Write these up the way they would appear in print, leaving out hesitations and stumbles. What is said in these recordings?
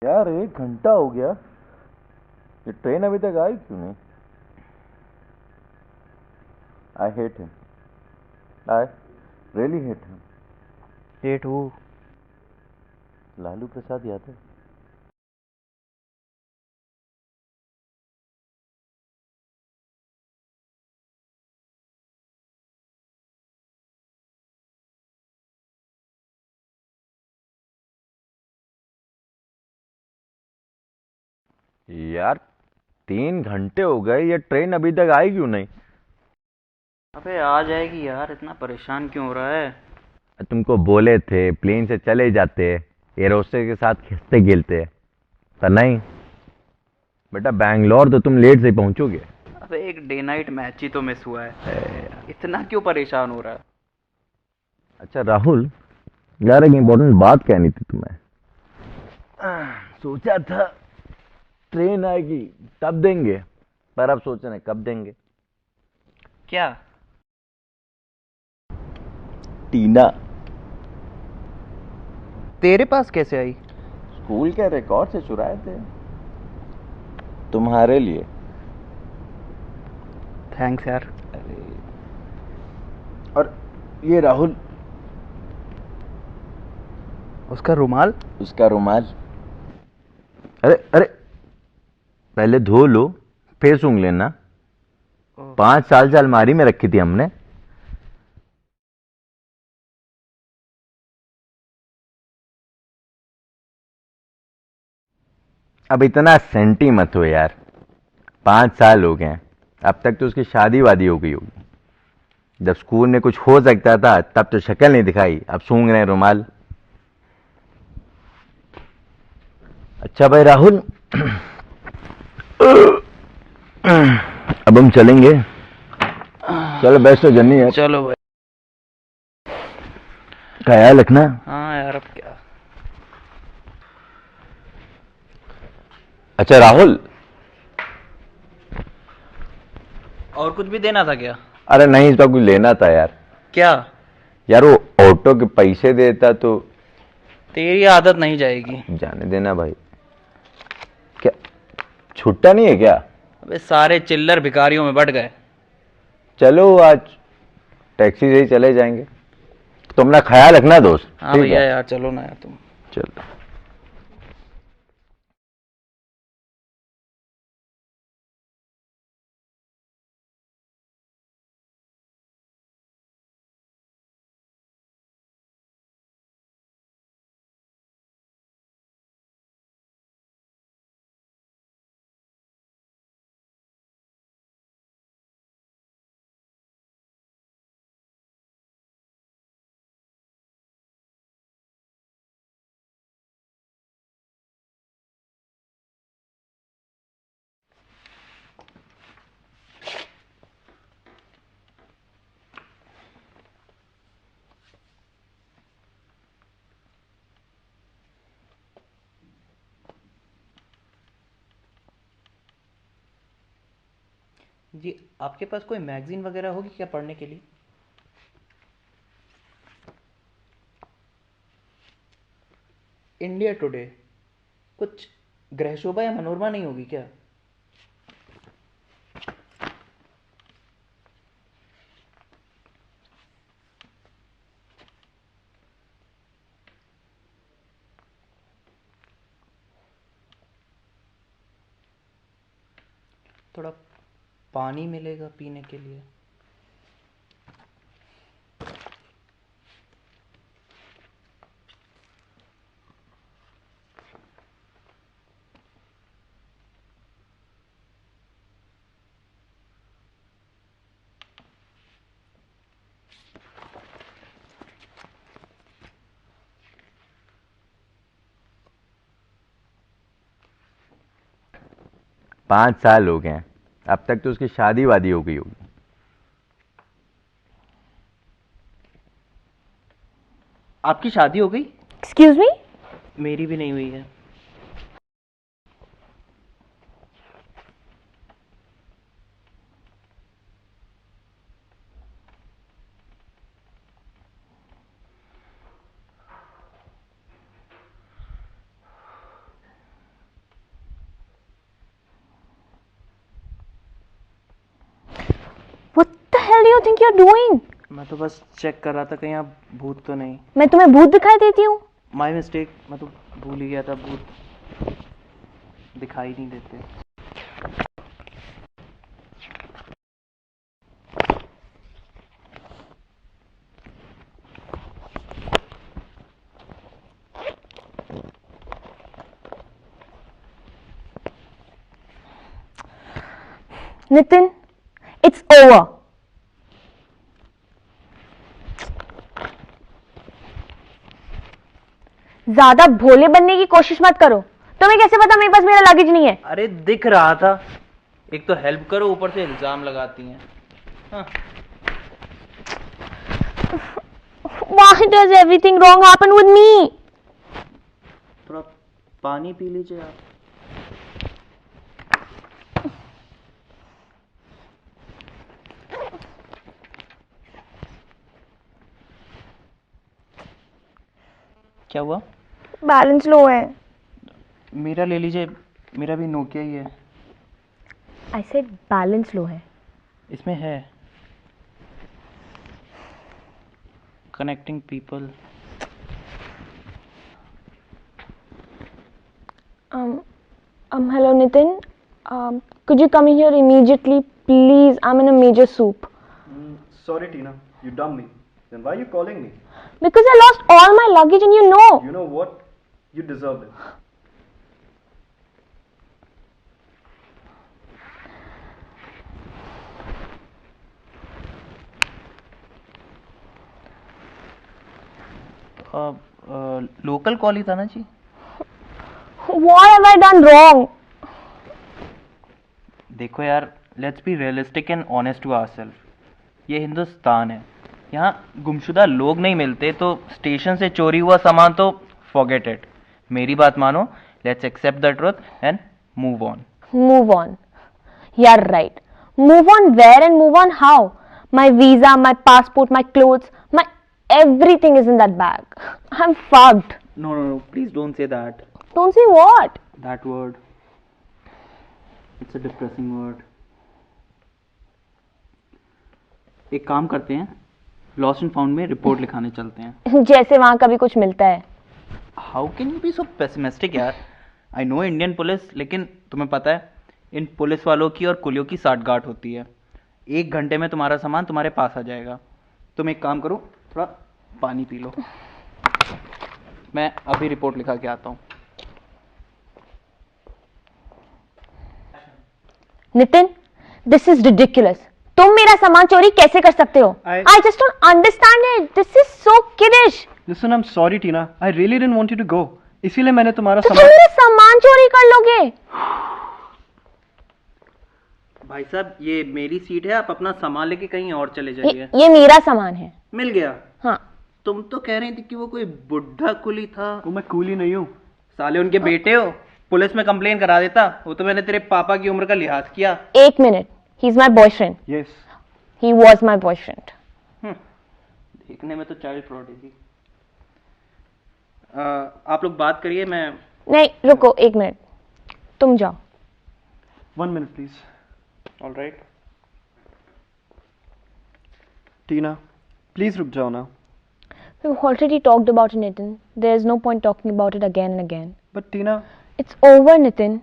यार 1 घंटा हो गया, ये ट्रेन अभी तक आई क्यों नहीं? I hate him, I really hate him. Date who? Lalu Prasad Yadav. यार 3 घंटे हो गए, ये ट्रेन अभी तक आई क्यों नहीं? अबे आ जाएगी यार, इतना परेशान क्यों हो रहा है? तुमको बोले थे प्लेन से चले जाते, एयर होस्टेस के साथ खिसते खेलते, पर नहीं बेटा, बैंगलोर तो तुम लेट से पहुंचोगे। अबे एक डे नाइट मैच ही तो मिस हुआ है, इतना क्यों परेशान हो रहा है? अच्छा राहुल, यार एक इम्पोर्टेंट बात कहनी थी तुम्हें। सोचा था ट्रेन आएगी तब देंगे, पर अब सोच रहे हैं कब देंगे। क्या? टीना तेरे पास कैसे आई? स्कूल के रिकॉर्ड से चुराए थे, तुम्हारे लिए। थैंक्स यार। अरे, और ये राहुल, उसका रुमाल? उसका रुमाल। अरे अरे, पहले धो लो फिर सूंघ लेना। 5 साल से अलमारी में रखी थी हमने। अब इतना सेंटी मत हो यार, 5 साल हो गए हैं, अब तक तो उसकी शादी वादी हो गई होगी। जब स्कूल में कुछ हो सकता था तब तो शक्ल नहीं दिखाई, अब सूंघ रहे हैं रुमाल। अच्छा भाई राहुल, अब हम चलेंगे। चलो बेस्ट हो जन्नी यार, चलो भाई। ख्याल रखना। हाँ यार, अब क्या। अच्छा राहुल, और कुछ भी देना था क्या? अरे नहीं, इस बार कुछ लेना था यार। क्या? यार वो ऑटो के पैसे देता तो। तेरी आदत नहीं जाएगी। जाने देना भाई। क्या छुट्टा नहीं है क्या? अबे सारे चिल्लर भिखारियों में बट गए। चलो आज टैक्सी से ही चले जाएंगे, तुम अपना ख्याल रखना दोस्त। हाँ ठीक भैया है, यार, चलो ना यार तुम। चलो। जी, आपके पास कोई मैगजीन वगैरह होगी क्या पढ़ने के लिए? इंडिया टुडे, कुछ गृह शोभा या मनोरमा नहीं होगी क्या? थोड़ा पानी मिलेगा पीने के लिए? पांच साल हो गए हैं, अब तक तो उसकी शादी वादी हो गई होगी। आपकी शादी हो गई? Excuse me. मेरी भी नहीं हुई है। you think you're doing? मैं तो बस चेक कर रहा था कहीं आप भूत तो नहीं। मैं तुम्हें भूत दिखाई देती हूँ? माय मिस्टेक, मैं तो भूल ही गया था, भूत दिखाई नहीं देते। Nitin, it's over. ज्यादा भोले बनने की कोशिश मत करो। तुम्हें कैसे पता मेरे पास मेरा लगेज नहीं है? अरे दिख रहा था। एक तो हेल्प करो, ऊपर से इल्जाम लगाती हैं। हाँ। Why does everything wrong happen with me? थोड़ा पानी पी लीजिए आप। क्या हुआ? बैलेंस लो है। मेरा ले लीजिए, मेरा भी नोकिया ही है। I said बैलेंस लो है। इसमें है connecting people. Hello Nitin. Could you come here immediately, please? I'm in a major soup. Sorry, Tina. You dumped me. Then why are you calling me? Because I lost all my luggage and you know. You know what? You deserve it. Local call ही था ना जी। What have I done wrong? देखो यार, let's be realistic and honest to ourselves. ये हिंदुस्तान है, यहाँ गुमशुदा लोग नहीं मिलते, तो स्टेशन से चोरी हुआ सामान तो फॉरगेट इट। मेरी बात मानो, let's accept the truth and move on. Move on. You're right. Move on where and move on how? My visa, my passport, my clothes, my everything is in that bag. I'm fucked. No no no, please don't say that. Don't say what? That word, it's a depressing word. एक काम करते हैं, lost and found में report लिखाने चलते हैं। जैसे वहां कभी कुछ मिलता है। How can you be so pessimistic यार? आई नो इंडियन पुलिस, लेकिन तुम्हें पता है इन पुलिस वालों की और कुलियों की साठगांठ होती है। 1 घंटे में तुम्हारा सामान तुम्हारे पास आ जाएगा। तुम एक काम करो, थोड़ा पानी पी लो, मैं अभी रिपोर्ट लिखा के आता हूँ। Nitin, this is ridiculous. तुम मेरा सामान चोरी कैसे कर सकते हो? I just don't understand it. This is so kiddish. Listen, I'm sorry, Tina. I really didn't want you to go. इसीलिए मैंने तुम्हारा तो तुम सामान। मेरा सामान चोरी कर लोगे? भाई साहब, ये मेरी सीट है, आप अपना सामान लेके कहीं और चले जाइए। ये मेरा सामान है। मिल गया? हाँ। तुम तो कह रही थी कि वो कोई बुढ़ा कुली था। वो मैं कूली नहीं हूँ। साले उनके बेटे हो, पुलिस में कंप्लेन करा देता। वो तो मैंने तेरे पापा की उम्र का लिहाज किया। एक minute, he is my boyfriend. Yes. He was my boyfriend. देखने में तो चाइल्ड प्रोडिजी। आप लोग बात करिए, मैं। नहीं रुको, एक मिनट, तुम जाओ। 1 minute, please. All right. Tina, please रुक जाओ ना। We've already talked about it, Nitin. There's no point talking about it again and again. But Tina, It's over, Nitin.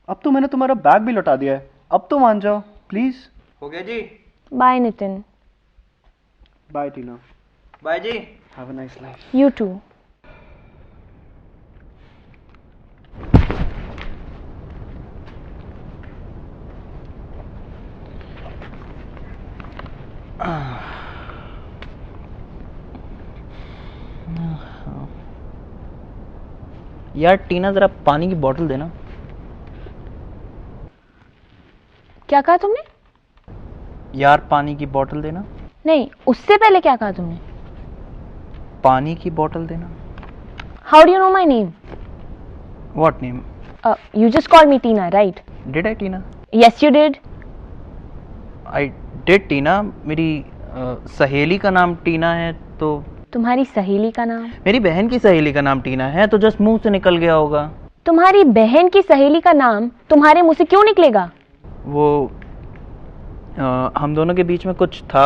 अब तो मैंने तुम्हारा बैग भी लौटा दिया है। अब तो मान जाओ, प्लीज। हो गया जी। Bye, Nitin. Bye Tina. Bye जी। Have a nice life. You too. यार टीना, जरा पानी की बोतल देना। क्या कहा तुमने? यार पानी की बोतल देना। नहीं, उससे पहले क्या कहा तुमने? पानी की बोतल देना। How do you know my name? What name? You just called me Tina, right? Did I Tina? Yes, you did. I did Tina. मेरी सहेली का नाम टीना है, तो तुम्हारी सहेली का नाम? मेरी बहन की सहेली का नाम टीना है, तो जस्ट मुंह से निकल गया होगा। तुम्हारी बहन की सहेली का नाम तुम्हारे मुंह से क्यों निकलेगा? वो हम दोनों के बीच में कुछ था।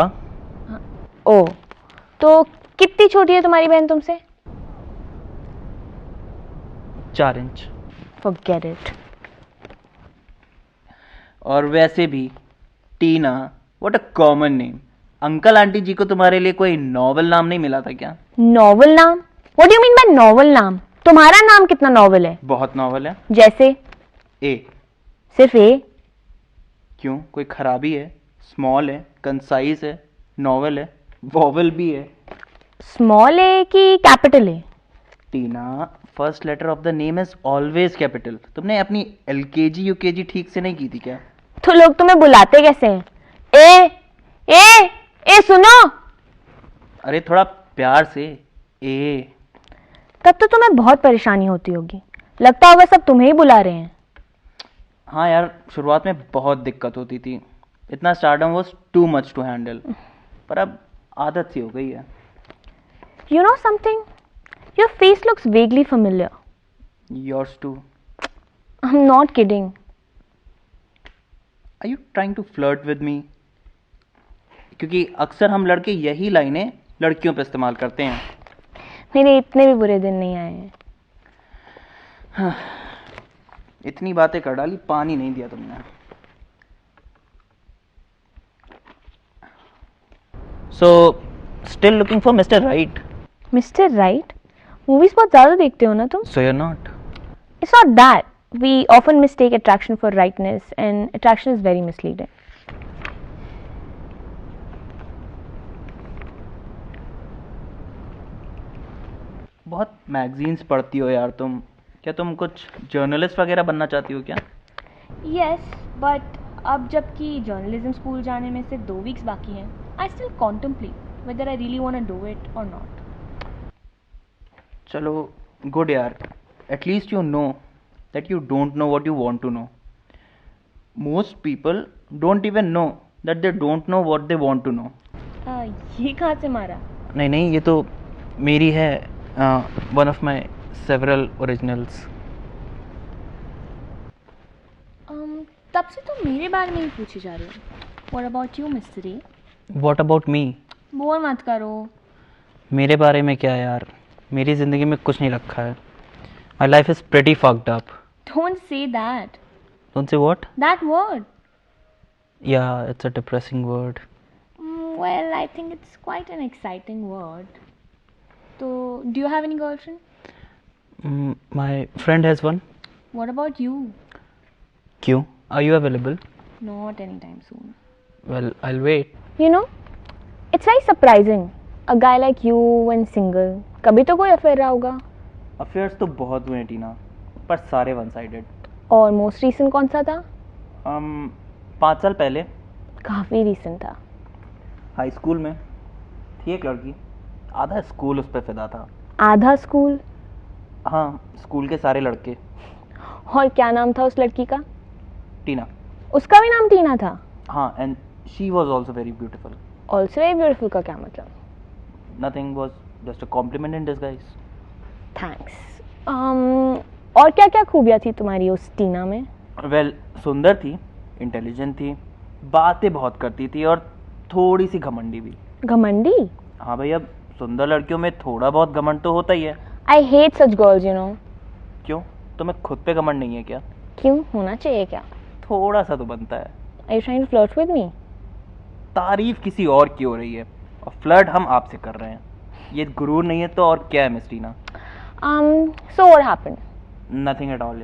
ओ, तो कितनी छोटी है तुम्हारी बहन तुमसे? 4 इंच। Forget it. और वैसे भी Tina, what a common name. Uncle aunty जी को तुम्हारे लिए कोई नॉवल नाम नहीं मिला था क्या? नॉवल नाम? What do you mean by novel नाम? तुम्हारा नाम कितना नॉवल है? बहुत नॉवल है। जैसे? ए। सिर्फ ए? क्यों, कोई खराबी है? स्मॉल है, कंसाइज है, नॉवल है, वॉवल भी है। स्मॉल ए कि capital A? Tina, first letter of the name is always capital. तुमने अपनी एलकेजी यूकेजी ठीक से नहीं की थी क्या? तो लोग तुम्हें बुलाते कैसे हैं? ए ए ए सुनो। अरे थोड़ा प्यार से। ए। तब तो तुम्हें बहुत परेशानी होती होगी, लगता होगा सब तुम्हें ही बुला रहे हैं। हाँ यार, शुरुआत में बहुत दिक्कत होती थी, इतना stardom was too much to handle, पर अब आदत सी हो गई है। You know something? Your face looks vaguely familiar. Yours too. I'm not kidding. Are you trying to flirt with me? क्योंकि अक्सर हम लड़के यही लाइनें लड़कियों पे इस्तेमाल करते हैं। मेरे इतने भी बुरे दिन नहीं आए हैं। इतनी बातें कर डाली, पानी नहीं दिया तुमने। So, still looking for Mr. Right? Mister right? Movies बहुत ज्यादा देखते हो ना तुम? So you're not. It's not that. We often mistake attraction for rightness, and attraction is very misleading. बहुत मैगजीन्स पढ़ती हो यार तुम। क्या तुम कुछ जर्नलिस्ट वगैरह बनना चाहती हो क्या? Yes, but अब जबकि जर्नलिज्म स्कूल जाने में सिर्फ 2 वीक्स बाकी हैं, I still contemplate whether I really want to do it or not. चलो, गुड यार, at least you know that you don't know what you want to know. Most people don't even know that they don't know what they want to know. ये कहाँ से मारा? नहीं नहीं, ये तो मेरी है, one of my several originals. तब से तो मेरे बारे में ही पूछे जा रहे हो। What about you, Mr. A? What about me? बोल मत करो। मेरे बारे में क्या यार, मेरी ज़िंदगी में कुछ नहीं रखा है। My life is pretty fucked up. Don't say that. Don't say what? That word. या, it's a depressing word. Well, I think it's quite an exciting word. So, do you have any girlfriend? My friend has one. What about you? क्यों? Are you available? Not anytime soon. Well, I will wait. You know, it's very surprising. A guy like you when single. कभी तो कोई affair रहा होगा। Affairs तो बहुत हुए हैं टीना, पर सारे वन साइडेड। और मोस्ट रीसेंट कौन सा था? 5 साल पहले काफी रीसेंट था। हाई स्कूल में थी एक लड़की, आधा स्कूल उस पर फिदा था। आधा स्कूल? हाँ, स्कूल के सारे लड़के। और क्या नाम था उस लड़की का? टीना। उसका भी नाम टीना था? हाँ, and she was also very beautiful. Also very beautiful का क्या मतलब? Nothing, was just a compliment in disguise. Thanks. और क्या क्या खूबियाँ थी तुम्हारी उस टीना में? वेल, सुंदर थी, इंटेलिजेंट थी, बातें बहुत करती थी और थोड़ी सी घमंडी भी। घमंडी? हाँ भाई, अब सुंदर लड़कियों में थोड़ा बहुत घमंड तो होता ही है। I hate such girls, you know. क्यों, तुम्हें खुद पे घमंड नहीं है क्या? क्यों, होना चाहिए क्या? थोड़ा सा तो बनता है। Are you trying to flirt with me? तारीफ किसी और की हो रही है और फ्लर्ट हम आपसे कर रहे हैं। ये गुरूर नहीं है तो और क्या है miss Tina? So what happened? Nothing at all.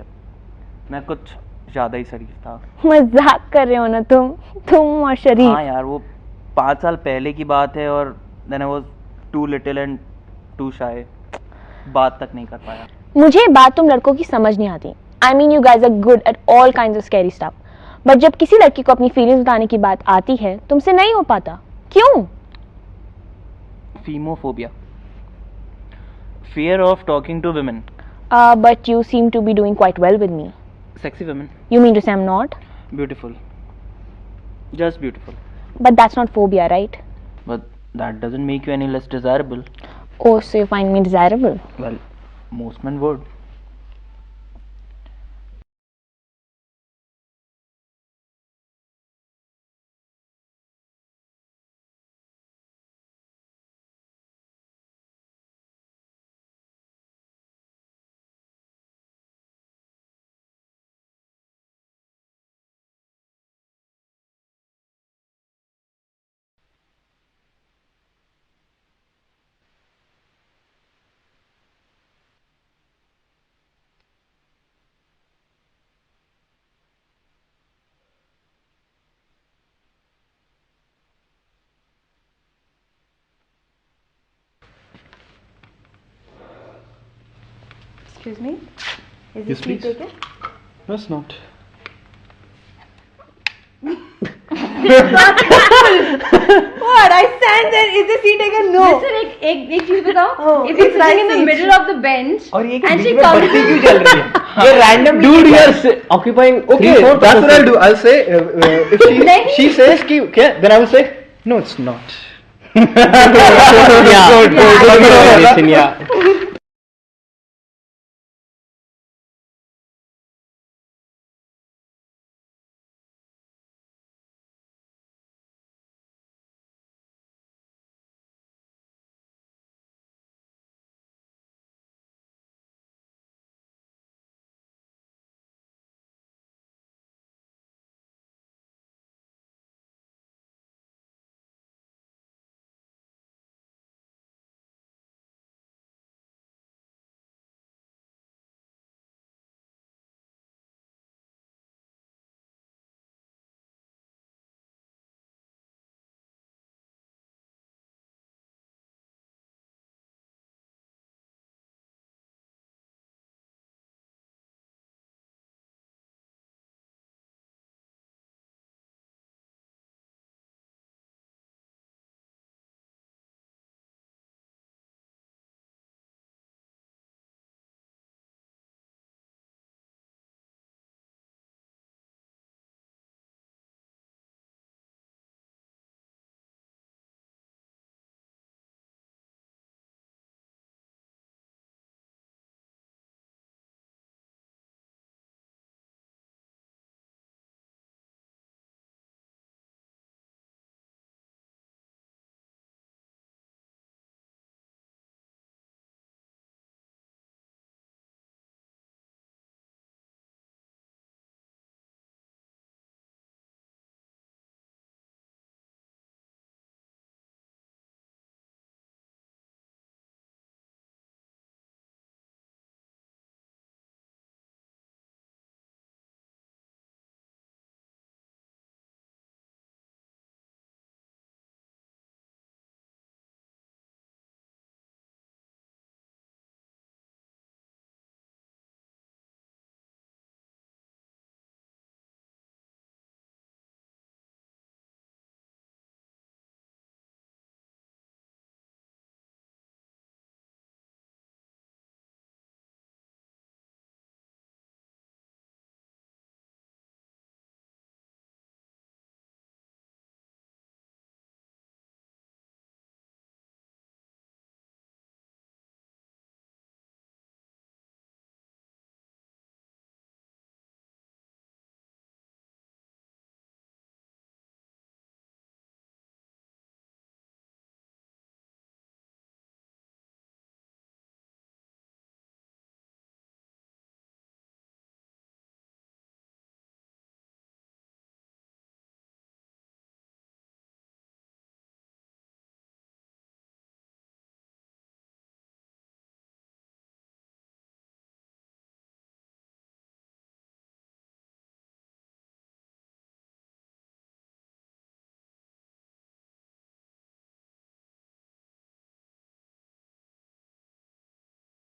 मैं कुछ ज़्यादा ही शरीफ था। मजाक कर रहे हो ना तुम और शरीफ। हाँ यार, वो 5 साल पहले की बात है और then I was too little and too shy, बात तक नहीं कर पाया। मुझे बात तुम लड़कों की समझ नहीं आती। I mean you guys are good at all kinds of scary stuff. But जब किसी लड़की को अपनी फीलिंग्स बताने की बात आती है तुमसे नहीं हो पाता, क्यों? Femophobia, fear of talking to women. But you seem to be doing quite well with me. Sexy women. You mean to say I'm not? Beautiful, just beautiful. But that's not phobia, right? But that doesn't make you any less desirable. Oh, so you find me desirable? Well, most main would. Excuse me. Is Yes, this seat please. taken? No, it's not. What? I stand there. Is the seat taken? No. Listen, एक चीज बताओ. Oh, If it's it's right sitting in the seat. middle of the bench और ये and she बीच में comes, बत्ती क्यों जल रही है? ये random Dude, you're occupying. Okay, that's what I'll do. I'll say if she says कि okay, then I will say no, it's not. Yeah. Good, good, good, good, good. Yeah.